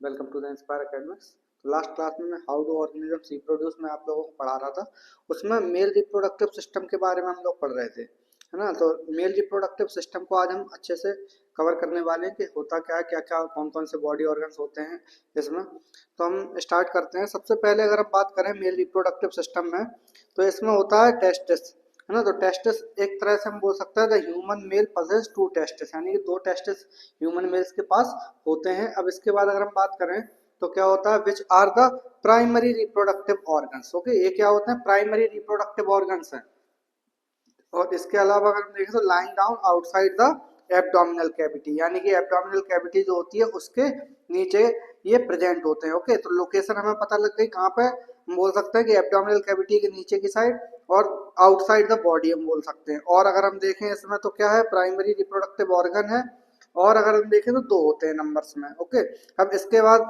Welcome to the inspire academics. तो last class में मैं हाउ डू ऑर्गेनिजम्स रिप्रोड्यूस में आप लोगों को पढ़ा रहा था। उसमें मेल रिप्रोडक्टिव सिस्टम के बारे में हम लोग पढ़ रहे थे, है ना। तो मेल रिप्रोडक्टिव सिस्टम को आज हम अच्छे से कवर करने वाले हैं कि होता क्या है, क्या क्या कौन कौन से बॉडी ऑर्गन्स होते हैं इसमें। तो हम स्टार्ट करते हैं। सबसे पहले अगर हम बात करें मेल रिप्रोडक्टिव सिस्टम में, तो इसमें होता है टेस्टिस, है ना। तो टेस्टिस एक तरह से हम बोल सकते हैं the human male passes to testis, यानी कि दो टेस्टिस ह्यूमन मेल्स के पास होते हैं। अब इसके बाद अगर हम बात करें तो क्या होता है, which are the primary reproductive organs. Okay, ये क्या होते हैं, प्राइमरी रिप्रोडक्टिव ऑर्गन्स हैं। और इसके अलावा अगर हम देखें तो lying down outside the abdominal cavity, यानी कि एब्डोमिनल कैविटी जो होती है उसके नीचे ये प्रेजेंट होते हैं। ओके, तो लोकेशन हमें पता लग गई कहाँ पे। हम बोल सकते हैं कि एब्डोमिनल कैविटी के नीचे की साइड और आउटसाइड द बॉडी हम बोल सकते हैं। और अगर हम देखें इसमें तो क्या है, प्राइमरी रिप्रोडक्टिव ऑर्गन है। और अगर हम देखें तो दो होते हैं नंबर्स में। ओके, अब इसके बाद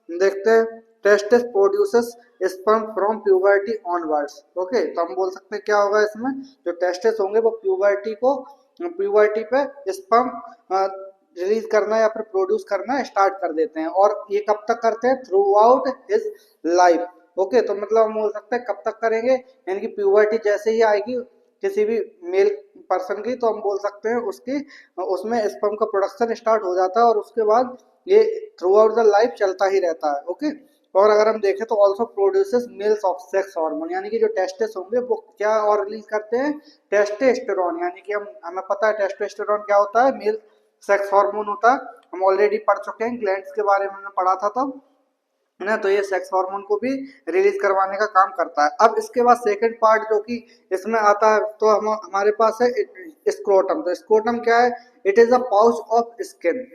देखते हैं testis produces sperm from puberty onwards. Okay, तो हम बोल सकते हैं क्या होगा इसमें, जो टेस्टिस होंगे वो प्यूबर्टी पे स्पर्म रिलीज करना या फिर प्रोड्यूस करना स्टार्ट कर देते हैं। और ये कब तक करते हैं, through out his life. Okay, तो मतलब हम बोल सकते हैं कब तक करेंगे, यानी कि प्यूबर्टी जैसे ही आएगी किसी भी मेल पर्सन की, तो हम बोल सकते हैं उसकी उसमें स्पर्म का प्रोडक्शन स्टार्ट हो जाता है और उसके बाद ये थ्रू आउट द लाइफ चलता ही रहता है। ओके, और अगर हम देखें तो also produces males of sex hormone, यानी कि जो टेस्टिस होंगे वो क्या और रिलीज करते हैं, टेस्टोस्टेरोन। यानी कि हमें पता है टेस्टोस्टेरोन क्या होता है, मेल सेक्स हार्मोन होता है। हम ऑलरेडी पढ़ चुके हैं, ग्लैंड्स के बारे में हमने पढ़ा था तब, है ना। तो ये सेक्स हार्मोन को भी रिलीज करवाने का काम करता है। अब इसके बाद सेकंड पार्ट जो कि इसमें आता है, तो हम हमारे पास है स्क्रोटम। तो स्क्रोटम क्या है, it is a pouch of skin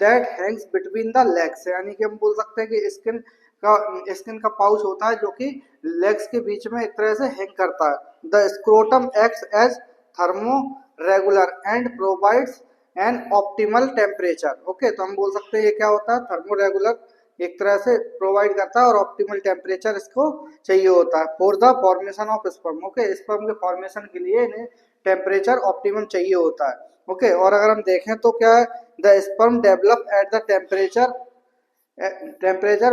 that Hanks between the legs, यानी कि हम बोल सकते हैं कि स्किन का पाउच होता है जो कि लेग्स के बीच में एक तरह से हैंग करता है। The scrotum acts as thermo regular and provides an optimal temperature. Okay, तो हम बोल सकते हैं ये क्या होता है, थर्मो रेगुलर एक तरह से प्रोवाइड करता है और ऑप्टिमल टेम्परेचर इसको चाहिए होता है for the formation of sperm. Okay, sperm के फॉर्मेशन के लिए इन्हें टेम्परेचर ऑप्टिमम चाहिए होता है। ओके, और अगर हम देखें तो क्या है, the sperm develop at the temperature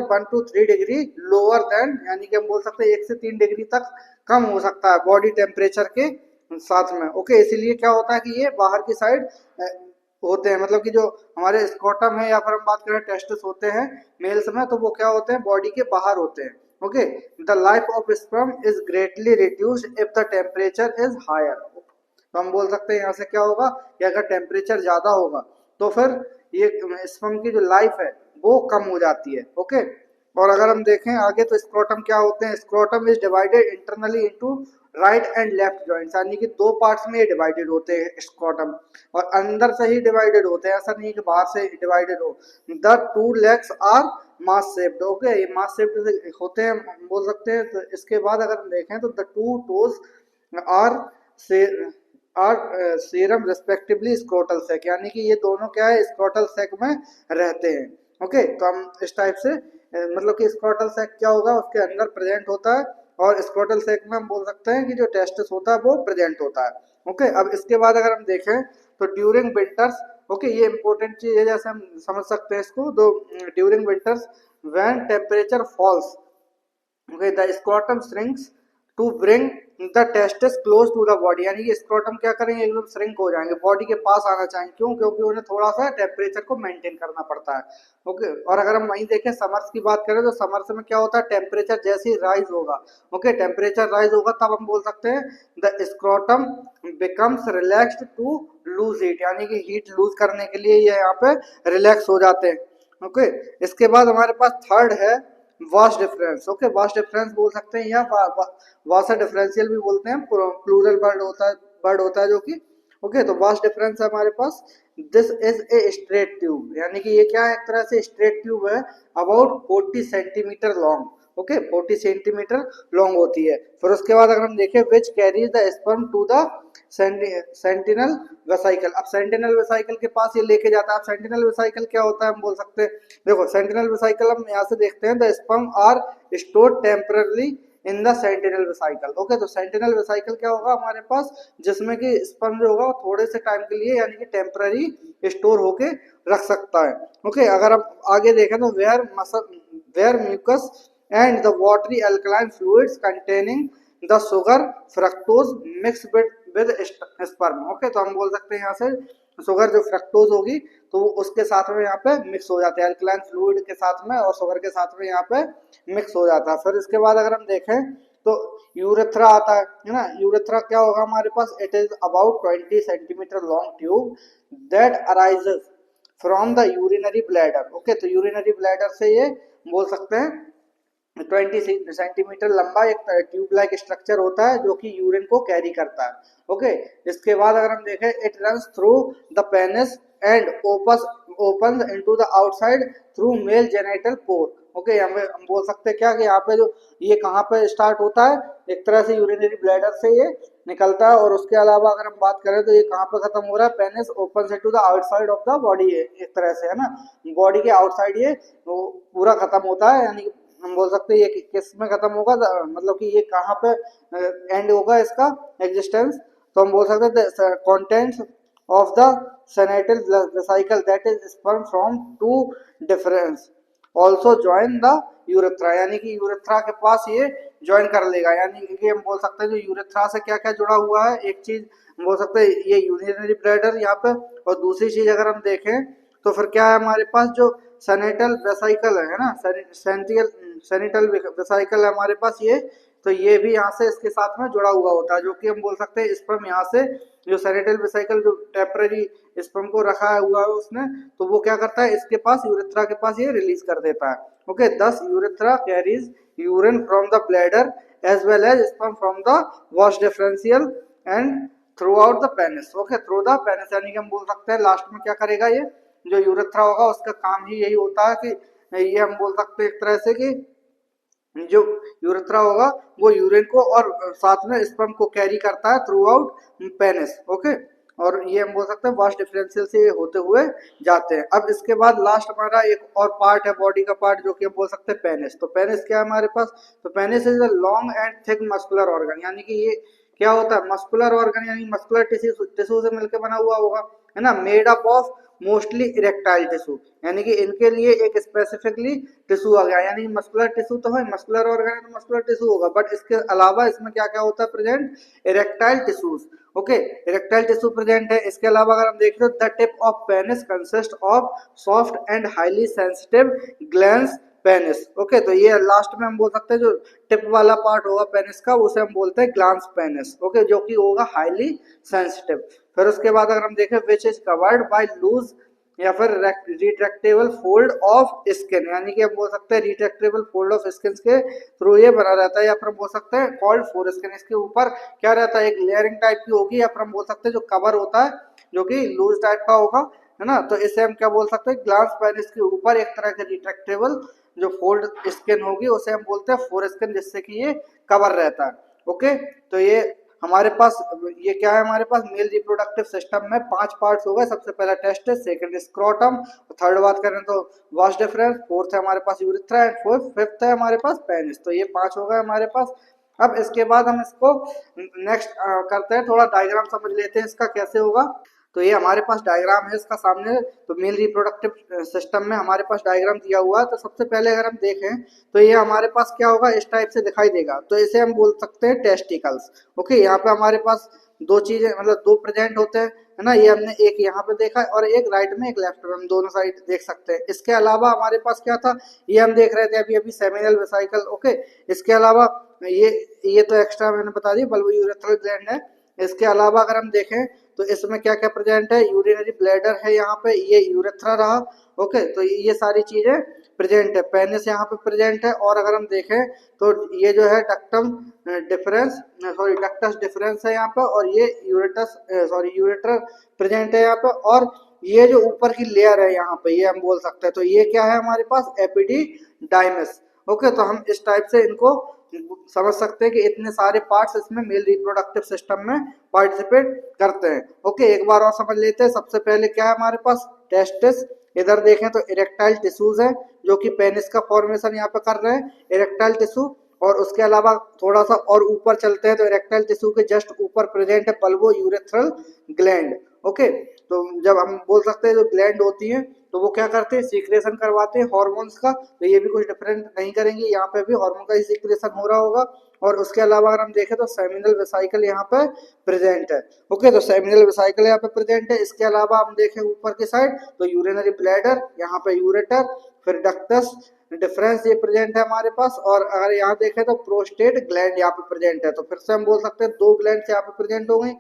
1 to 3 degree lower than, यानी कि हम बोल सकते हैं 1 से 3 डिग्री तक कम हो सकता है बॉडी टेम्परेचर के साथ में। ओके, इसीलिए क्या होता है कि ये बाहर की साइड होते हैं, मतलब कि जो हमारे स्कॉटम है या फिर हम बात करें टेस्टिस होते हैं मेल्स में, तो वो क्या होते हैं, बॉडी के बाहर होते हैं। Okay, the life of sperm is greatly reduced if the temperature is higher. तो हम बोल सकते हैं यहाँ से क्या होगा कि अगर टेम्परेचर ज्यादा होगा तो फिर ये स्पर्म की जो लाइफ है वो कम हो जाती है। ओके, और अगर हम देखें आगे तो स्क्रोटम क्या होते हैं, scrotum is divided internally into right and left joints, यानी कि दो पार्ट्स में ये डिवाइडेड होते हैं स्क्रोटम, और अंदर से ही डिवाइडेड होते हैं, ऐसा नहीं कि बाहर से डिवाइडेड हो। The two legs are mass shaped. Okay, ये मास शेप्ड होते हैं बोल सकते हैं। तो इसके बाद अगर हम देखें तो द टू टोज आर से are serum respectively scrotal sac, यानी कि ये दोनों क्या है, स्क्रोटल सैक में रहते हैं। ओके, तो हम इस टाइप से मतलब कि स्क्रोटल सैक क्या होगा, उसके अंदर प्रेजेंट होता है, और स्क्रोटल सैक में हम बोल सकते हैं कि जो टेस्टिस होता है वो प्रेजेंट होता है। ओके, अब इसके बाद अगर हम देखें तो ड्यूरिंग विंटर्स, ओके ये इंपॉर्टेंट चीज है, जैसे हम समझ सकते हैं इसको, तो during winters when temperature falls, okay the scrotum shrinks to bring the testis close to the body, यानी कि स्क्रोटम क्या करेंगे, एकदम श्रिंक हो जाएंगे, बॉडी के पास आना चाहेंगे। क्यों, क्योंकि उन्हें थोड़ा सा टेम्परेचर को मेंटेन करना पड़ता है। ओके, और अगर हम वहीं देखें समर्स की बात करें तो समर्स में क्या होता है, टेम्परेचर जैसे ही राइज होगा, ओके टेम्परेचर राइज होगा, तब हम बोल सकते हैं the scrotum becomes relaxed to lose heat, यानी कि हीट लूज करने के लिए ये यहाँ पे रिलैक्स हो जाते हैं। ओके, इसके बाद हमारे पास थर्ड है vast deferens. Okay, vast difference बोल सकते हैं या वासा डिफरेंशियल भी बोलते हैं, प्लूरल वर्ड होता है जो कि। ओके, तो वास्ट डिफरेंस है हमारे पास, this is a straight tube, यानी कि ये क्या है, एक तरह से स्ट्रेट ट्यूब है, about 40 centimetre long. Okay, 40 centimetre long होती है। फिर उसके बाद अगर हम देखें which carries the sperm to the seminal vesicle, अब सेंटिनल वेसाइकल के पास ये लेके जाता है। अब सेंटिनल वेसाइकल क्या होता है, हम बोल सकते हैं, देखो सेंटिनल वेसाइकल हम यहाँ से देखते हैं, the sperm are stored temporarily in the seminal vesicle. Okay, तो सेंटिनल वेसाइकल क्या होगा हमारे पास, जिसमें कि स्पर्म जो होगा वो थोड़े से टाइम के लिए यानी कि टेम्पररी स्टोर होके रख सकता है। ओके, अगर हम आगे देखें तो where mucus and the watery alkaline fluids containing the sugar fructose mix with sperm. Okay, तो हम बोल सकते हैं यहाँ से शुगर जो फ्रक्टोज होगी तो उसके साथ में यहाँ पे मिक्स हो जाते हैं, अल्कलाइन फ्लूइड के साथ में और शुगर के साथ में यहाँ पे मिक्स हो जाता है। फिर इसके बाद अगर हम देखें तो यूरेथ्रा आता है ना। यूरेथ्रा क्या होगा हमारे पास, it is about 20 centimetre long tube that arises from the urinary bladder. Okay, तो यूरिनरी ब्लैडर से ये बोल सकते हैं 20 सेंटीमीटर लंबा एक ट्यूब लाइक स्ट्रक्चर होता है जो कि यूरिन को कैरी करता है। ओके, इसके बाद अगर हम देखें it runs through the penis and open into the outside through male genital pore. Okay, हम बोल सकते हैं क्या कि यहाँ पे जो ये कहाँ पे स्टार्ट होता है, एक तरह से यूरिनरी ब्लैडर से ये निकलता है और उसके अलावा अगर हम बात करें तो ये कहाँ पे खत्म हो रहा है, penis open into the outside of the body, एक तरह से है ना, बॉडी के आउटसाइड ये पूरा खत्म होता है। यानी हम बोल सकते हैं ये किस में खत्म होगा, मतलब कि ये कहाँ पे एंड होगा इसका एग्जिस्टेंस, तो हम बोल सकते हैं contents of the seminal vesicle that is sperm from to difference also join the urethra. यानी कि यूरेथ्रा के पास ये ज्वाइन कर लेगा। यानी कि हम बोल सकते हैं जो यूरेथ्रा से क्या क्या जुड़ा हुआ है, एक चीज हम बोल सकते हैं ये यूरिनरी ब्लैडर यहाँ पे, और दूसरी चीज अगर हम देखें तो फिर क्या है हमारे पास जो सेनेटल वेसिकल है ना, सेनिटल वेसिकल है हमारे पास ये, तो ये भी यहाँ से इसके साथ में जुड़ा हुआ होता है, जो कि हम बोल सकते हैं स्पर्म यहाँ से जो सेनेटल वेसिकल जो टेम्पररी स्पर्म को रखा हुआ है उसने, तो वो क्या करता है इसके पास यूरेथ्रा के पास ये रिलीज कर देता है। Okay, thus urethra carries urine from the bladder as well as sperm from the vas deferens and through out the penis. Okay, through the penis, यानी कि हम बोल सकते हैं लास्ट में क्या करेगा ये जो यूरेथ्रा होगा उसका काम ही यही होता है कि ये हम बोल सकते हैं एक तरह से कि जो यूरेथ्रा होगा वो यूरिन को और साथ में स्पर्म को कैरी करता है थ्रू आउट पेनिस। ओके, और ये हम बोल सकते हैं वास्ट डिफरेंशियल से होते हुए जाते हैं। अब इसके बाद लास्ट हमारा एक और पार्ट है बॉडी का पार्ट जो कि हम बोल सकते हैं पेनिस। तो पेनिस क्या है हमारे पास, तो penis is a long and thick muscular organ. यानी कि ये क्या होता है, मस्कुलर ऑर्गन यानी मस्कुलर टिश्यू से मिलकर बना हुआ होगा, है ना, made up of mostly erectile tissue. यानी कि इनके लिए एक स्पेसिफिकली टिश्यू आ गया, यानी मस्कुलर टिश्यू तो है, मस्कुलर ऑर्गन है तो मस्कुलर टिश्यू होगा, बट इसके अलावा इसमें क्या क्या होता है present, erectile tissues. Okay, erectile tissue present है। इसके अलावा अगर हम देखें तो the tip of penis consist of soft and highly sensitive glands penis. Okay, तो ये लास्ट में हम बोल सकते हैं जो टिप वाला पार्ट होगा पेनिस का उसे हम बोलते हैं ग्लैंड्स पेनिस। ओके, जो कि होगा हाईली सेंसिटिव। फिर उसके बाद अगर हम देखें which is covered by loose या फिर रिट्रैक्टेबल फोल्ड ऑफ स्किन, यानी कि हम बोल सकते हैं रिट्रैक्टेबल फोल्ड ऑफ स्किन के थ्रू ये बना रहता है, या फिर हम बोल सकते हैं कॉल्ड फोर स्किन। इसके ऊपर क्या रहता है, एक लेयरिंग टाइप की होगी, या फिर हम बोल सकते हैं जो कवर होता है जो कि लूज टाइप का होगा, है ना, तो इसे हम क्या बोल सकते हैं ग्लास पेनिस के ऊपर एक तरह के रिट्रैक्टेबल जो फोल्ड स्किन होगी उसे हम बोलते हैं फोर स्किन, जिससे कि ये कवर रहता है। ओके, तो ये हमारे पास ये क्या है, हमारे पास मेल रिप्रोडक्टिव सिस्टम में 5 पार्ट्स हो गए। सबसे पहला टेस्ट है, सेकंड स्क्रोटम, थर्ड बात करें तो वास डिफरेंस, फोर्थ है हमारे पास यूरिथ्रा एंड फिफ्थ है हमारे पास पेनिस। तो ये 5 हो गए हमारे पास। अब इसके बाद हम इसको नेक्स्ट करते हैं, थोड़ा डायग्राम समझ लेते हैं इसका कैसे होगा। तो ये हमारे पास डायग्राम है इसका सामने, तो मेल रिप्रोडक्टिव सिस्टम में हमारे पास डायग्राम दिया हुआ है। तो सबसे पहले अगर हम देखें तो ये हमारे पास क्या होगा, इस टाइप से दिखाई देगा, तो इसे हम बोल सकते हैं टेस्टिकल्स। ओके, यहाँ पे हमारे पास दो चीजें मतलब दो प्रेजेंट होते हैं, है ना, ये हमने एक यहाँ पे देखा है और एक राइट में एक लेफ्ट में, हम दोनों साइड देख सकते हैं। इसके अलावा हमारे पास क्या था, ये हम देख रहे थे अभी अभी सेमिनल वेसिकल। ओके, इसके अलावा ये तो एक्स्ट्रा मैंने बता दिया बल्ब यूरेथ्रल ग्लैंड है। इसके अलावा अगर हम देखें तो इसमें क्या क्या प्रेजेंट है, यूरिनरी ब्लैडर है यहाँ पे, ये यूरेथ्रा रहा। ओके, तो ये सारी चीजें प्रेजेंट है, पेनिस यहाँ पे प्रेजेंट है। और अगर हम देखें तो ये जो है डक्टम डिफरेंस सॉरी डक्टस डिफरेंस है यहाँ पे, और ये यूरेटर प्रेजेंट है यहाँ पे, और ये जो ऊपर की लेयर है यहाँ पे ये हम बोल सकते हैं, तो ये क्या है हमारे पास एपिडिडाइमिस। ओके, तो हम इस टाइप से इनको समझ सकते हैं कि इतने सारे पार्ट्स इसमें मेल रिप्रोडक्टिव सिस्टम में पार्टिसिपेट करते हैं। ओके, एक बार और समझ लेते हैं। सबसे पहले क्या है हमारे पास, टेस्टिस। इधर देखें तो इरेक्टाइल टिश्यूज है जो कि पेनिस का फॉर्मेशन यहाँ पे कर रहे हैं, इरेक्टाइल टिश्यू। और उसके अलावा थोड़ा सा और ऊपर चलते हैं तो इरेक्टाइल टिश्यू के जस्ट ऊपर प्रेजेंट है बल्बो यूरेथ्रल ग्लैंड। ओके, तो जब हम बोल सकते हैं जो ग्लैंड होती है तो वो क्या करते हैं, सीक्रेशन करवाते हैं हॉर्मोन्स का, तो ये भी कुछ डिफरेंट नहीं करेंगे, यहाँ पे भी हार्मोन का ही सीक्रेशन हो रहा होगा। और उसके अलावा अगर हम देखें तो सेमिनल वेसिकल यहाँ पे प्रेजेंट है। ओके, तो सेमिनल वेसिकल यहाँ पे प्रेजेंट है। इसके अलावा हम देखें ऊपर की साइड तो यूरिनरी ब्लैडर, यहाँ पे यूरेटर, फिर डक्टस डिफरेंस ये प्रेजेंट है हमारे पास। और अगर यहाँ देखें तो प्रोस्टेट ग्लैंड यहाँ पे प्रेजेंट है। तो फिर से हम बोल सकते हैं दो ग्लैंड यहाँ पे प्रेजेंट हो गई,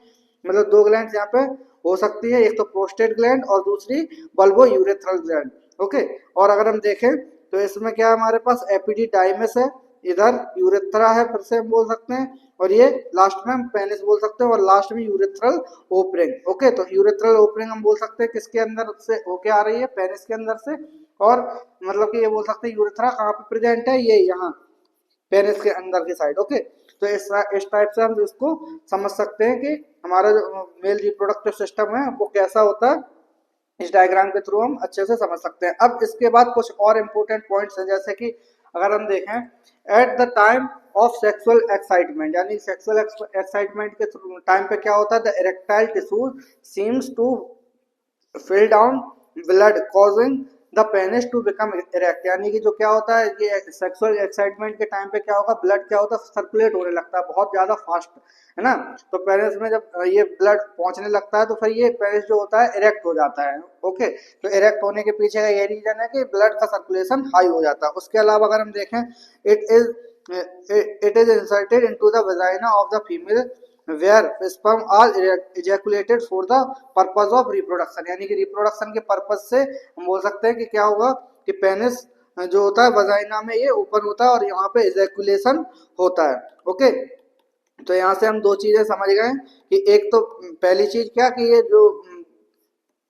मतलब दो ग्लैंड यहाँ पे हो सकती है, एक तो प्रोस्टेट ग्लैंड और दूसरी बल्बो यूरेथ्रल ग्लैंड। ओके, और अगर हम देखें तो इसमें क्या है हमारे पास एपिडिडाइमिस है, इधर यूरेथ्रा है, फिर से हम बोल सकते हैं, और ये लास्ट में हम पेनिस बोल सकते हैं, और लास्ट में यूरेथ्रल ओपनिंग। ओके, तो यूरेथ्रल ओपनिंग हम बोल सकते हैं किसके अंदर से होके आ रही है, पेनिस के अंदर से। और मतलब कि ये बोल सकते हैं यूरेथ्रा कहाँ पे प्रेजेंट है, ये यहाँ पेनिस के अंदर की साइड। ओके, तो इस टाइप से हम इसको समझ सकते हैं कि हमारा जो मेल रिप्रोडक्टिव सिस्टम है वो कैसा होता है, इस डायग्राम के थ्रू हम अच्छे से समझ सकते हैं। अब इसके बाद कुछ और इम्पोर्टेंट पॉइंट्स हैं, जैसे कि अगर हम देखें at the time of sexual excitement, यानी सेक्सुअल एक्साइटमेंट के टाइम पे क्या होता है, the erectile tissue seems to fill down blood causing the penis to become erect, यानी कि जो क्या होता है कि सेक्सुअल एक्साइटमेंट के टाइम पे क्या होगा, ब्लड क्या होता है सर्कुलेट होने लगता है बहुत ज्यादा फास्ट, है ना। तो पेनिस में जब ये ब्लड पहुंचने लगता है तो फिर ये पेनिस जो होता है इरेक्ट हो जाता है। ओके, तो इरेक्ट होने के पीछे का ये रीजन है कि ब्लड का सर्कुलेशन हाई हो जाता है। उसके अलावा अगर हम देखें it is inserted into the vagina of the female where sperm are ejaculated for the purpose of reproduction, यानी कि रिप्रोडक्शन के पर्पज से हम बोल सकते हैं कि क्या होगा कि पेनिस जो होता है वजाइना में ये ओपन होता है और यहाँ पे इजैकुलेशन होता है। ओके, तो यहाँ से हम दो चीजें समझ गए कि एक तो पहली चीज क्या कि ये जो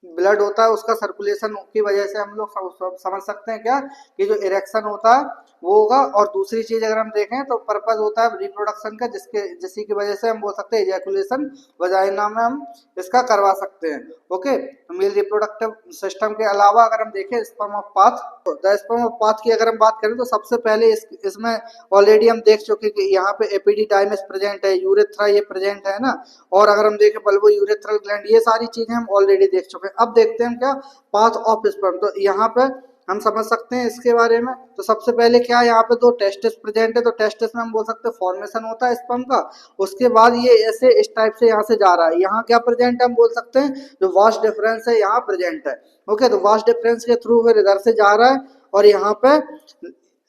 ब्लड होता है उसका सर्कुलेशन की वजह से हम लोग समझ सकते हैं क्या कि जो इरेक्शन होता है वो होगा। और दूसरी चीज अगर हम देखें तो पर्पज होता है रिप्रोडक्शन का, जिसी की वजह से हम बोल सकते हैं इजैकुलेशन वजाइना में हम इसका करवा सकते हैं। ओके, तो मेल रिप्रोडक्टिव सिस्टम के अलावा अगर हम देखें sperm of path, the sperm of path की अगर हम बात करें तो सबसे पहले इसमें ऑलरेडी हम देख चुके कि यहाँ पे एपिडिडाइमिस प्रेजेंट है, यूरेथ्रा ये प्रेजेंट है ना, और अगर हम देखें बल्बो यूरेथ्रल ग्लैंड, ये सारी चीजें हम ऑलरेडी देख चुके हैं। अब देखते हैं हम क्या पाथ ऑफ स्पर्म, तो यहाँ पे हम समझ सकते हैं इसके बारे में। तो सबसे पहले क्या यहाँ पे दो टेस्टिस प्रेजेंट है, तो टेस्टिस में हम बोल सकते हैं फॉर्मेशन होता है स्पर्म का। उसके बाद ये ऐसे इस टाइप से यहाँ से जा रहा है, यहाँ क्या प्रेजेंट है हम बोल सकते हैं जो वास्ट डिफरेंस है यहाँ प्रेजेंट है। ओके, तो वास्ट डिफरेंस के थ्रू फिर इधर से जा रहा है और यहाँ पे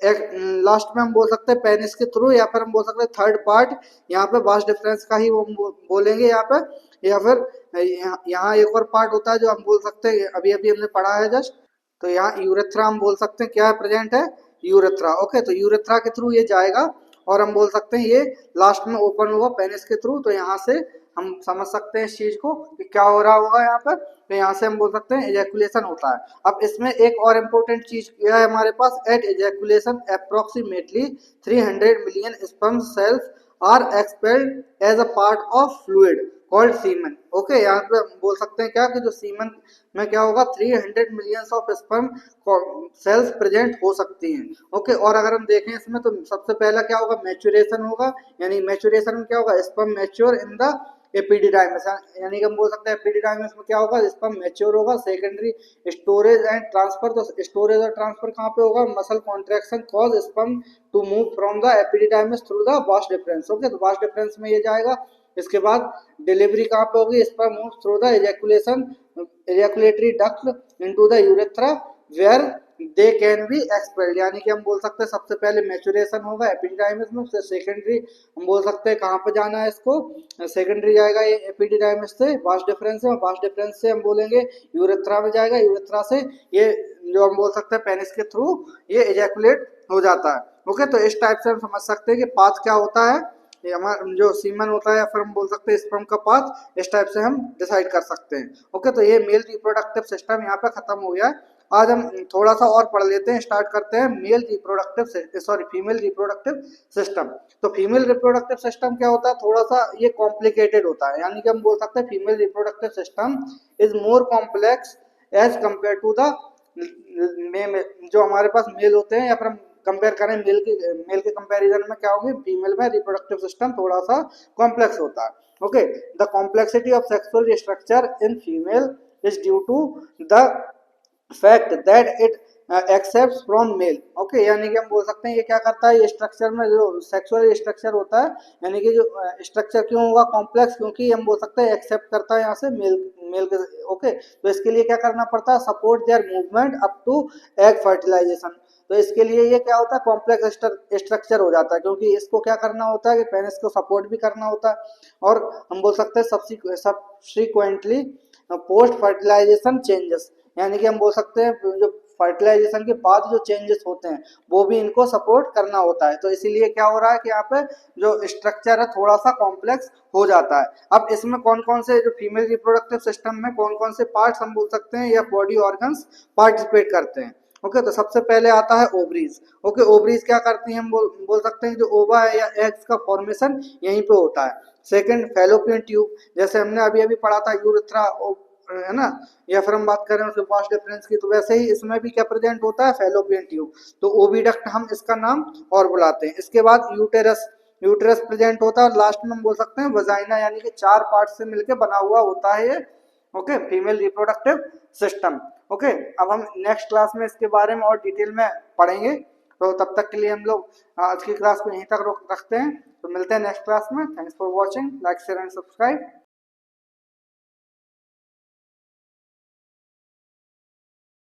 एक लास्ट में हम बोल सकते हैं पेनिस के थ्रू, या फिर हम बोल सकते हैं थर्ड पार्ट यहाँ पे वास्ट डिफरेंस का ही वो बोलेंगे यहाँ पे, या फिर यहाँ एक और पार्ट होता है जो हम बोल सकते हैं अभी अभी हमने पढ़ा है जस्ट, तो यहाँ यूरेथ्रा हम बोल सकते हैं क्या है प्रेजेंट है, यूरेथ्रा। ओके, तो यूरेथ्रा के थ्रू ये जाएगा और हम बोल सकते हैं ये लास्ट में ओपन होगा पेनिस के थ्रू। तो यहाँ से हम समझ सकते हैं इस चीज को कि क्या हो रहा होगा यहाँ पर, तो यहाँ से हम बोल सकते हैं एजैकुलेशन होता है। अब इसमें एक और इम्पोर्टेंट चीज क्या है हमारे पास, at ejaculation approximately 300 million sperm cells are expelled as a part of fluid called semen. Okay, यहाँ पे हम बोल सकते हैं क्या कि जो सीमन में क्या होगा 300 millions of sperm cells present हो सकती हैं। ओके, और अगर हम देखें इसमें तो सबसे पहला क्या होगा, मैच्योरेशन होगा, यानी मैच्योरेशन में क्या होगा, sperm mature in the epididymis, यानी कि हम बोल सकते हैं एपिडिडाइमिस में क्या होगा, स्पर्म मैच्योर होगा। सेकेंडरी स्टोरेज एंड ट्रांसफर, तो स्टोरेज और ट्रांसफर कहाँ पे होगा, muscle contraction cause sperm to move from the epididymis through the vas deferens. Okay, तो वास्ट डिफरेंस में ये जाएगा। इसके बाद डिलीवरी कहाँ पे होगी, sperm move through the ejaculation ejaculatory duct into the urethra where they can be expelled, यानी कि हम बोल सकते हैं सबसे पहले मैच्योरेशन होगा एपिडिडाइमिस में, फिर सेकेंडरी हम बोल सकते हैं कहाँ पे जाना है इसको, सेकेंडरी जाएगा ये एपिडिडाइमिस से वास्ट डिफरेंस है, वास्ट डिफरेंस से हम बोलेंगे यूरेथ्रा में जाएगा, यूरेथ्रा से ये जो हम बोल सकते हैं पेनिस के थ्रू ये एजैकुलेट हो जाता है। ओके, तो इस टाइप से हम समझ सकते हैं कि पाथ क्या होता है, ये हमारा जो सीमन होता है या फिर हम बोल सकते हैं स्पर्म का पाथ, इस टाइप से हम डिसाइड कर सकते हैं। ओके, तो ये मेल रिप्रोडक्टिव सिस्टम यहाँ पे खत्म हो गया है। आज हम थोड़ा सा और पढ़ लेते हैं, स्टार्ट करते हैं male reproductive sorry female reproductive system. तो फीमेल रिप्रोडक्टिव सिस्टम क्या होता है, थोड़ा सा ये कॉम्प्लिकेटेड होता है, यानी कि हम बोल सकते हैं female reproductive system is more complex as compare to the जो हमारे पास मेल होते हैं, या फिर हम कंपेयर करें मेल के कंपैरिजन में क्या होगी, फीमेल में रिप्रोडक्टिव सिस्टम थोड़ा सा कॉम्प्लेक्स होता है। Okay, the complexity of sexual structure in female is due to the fact that it except from male. Okay, यानी कि हम बोल सकते हैं ये क्या करता है, ये स्ट्रक्चर में जो सेक्सुअल स्ट्रक्चर होता है, यानी कि जो स्ट्रक्चर क्यों होगा कॉम्प्लेक्स, क्योंकि हम बोल सकते हैं एक्सेप्ट करता है यहाँ से मेल के। ओके, तो इसके लिए क्या करना पड़ता है, support their movement up to egg fertilization. तो इसके लिए ये क्या होता है, कॉम्प्लेक्स स्ट्रक्चर हो जाता है, क्योंकि इसको क्या करना होता है कि पेनिस को सपोर्ट भी करना होता है, और हम बोल सकते हैं सब्सिक्वेंटली पोस्ट फर्टिलाइजेशन चेंजेस, यानी कि हम बोल सकते हैं जो फर्टिलाइजेशन के बाद जो चेंजेस होते हैं वो भी इनको सपोर्ट करना होता है। तो इसीलिए क्या हो रहा है कि यहाँ पे जो स्ट्रक्चर है थोड़ा सा कॉम्प्लेक्स हो जाता है। अब इसमें कौन कौन से जो फीमेल रिप्रोडक्टिव सिस्टम में कौन कौन से पार्ट्स हम बोल सकते हैं या बॉडी ऑर्गन्स पार्टिसिपेट करते हैं। ओके, तो सबसे पहले आता है ओवरीज। ओके, ओवरीज क्या करती हैं, हम बोल सकते हैं जो ओवा है या एग्स का फॉर्मेशन यहीं पे होता है। सेकंड, फैलोपियन ट्यूब, जैसे हमने अभी अभी पढ़ा था यूरेथ्रा, है ना, या फिर हम बात करें उसके वास्ट डिफरेंस की, तो वैसे ही इसमें भी क्या प्रेजेंट होता है, फैलोपियन ट्यूब। तो ओविडक्ट हम इसका नाम और बुलाते हैं। इसके बाद यूटेरस, यूटेरस प्रेजेंट होता है, और लास्ट में हम बोल सकते हैं वजाइना, यानी कि 4 पार्ट से मिलकर बना हुआ होता है ये। Okay, female reproductive system. Okay, अब हम नेक्स्ट क्लास में इसके बारे में और डिटेल में पढ़ेंगे। तो तब तक के लिए हम लोग आज की क्लास को यहीं तक रखते हैं। तो मिलते हैं नेक्स्ट क्लास में। Thanks for watching, like share and subscribe.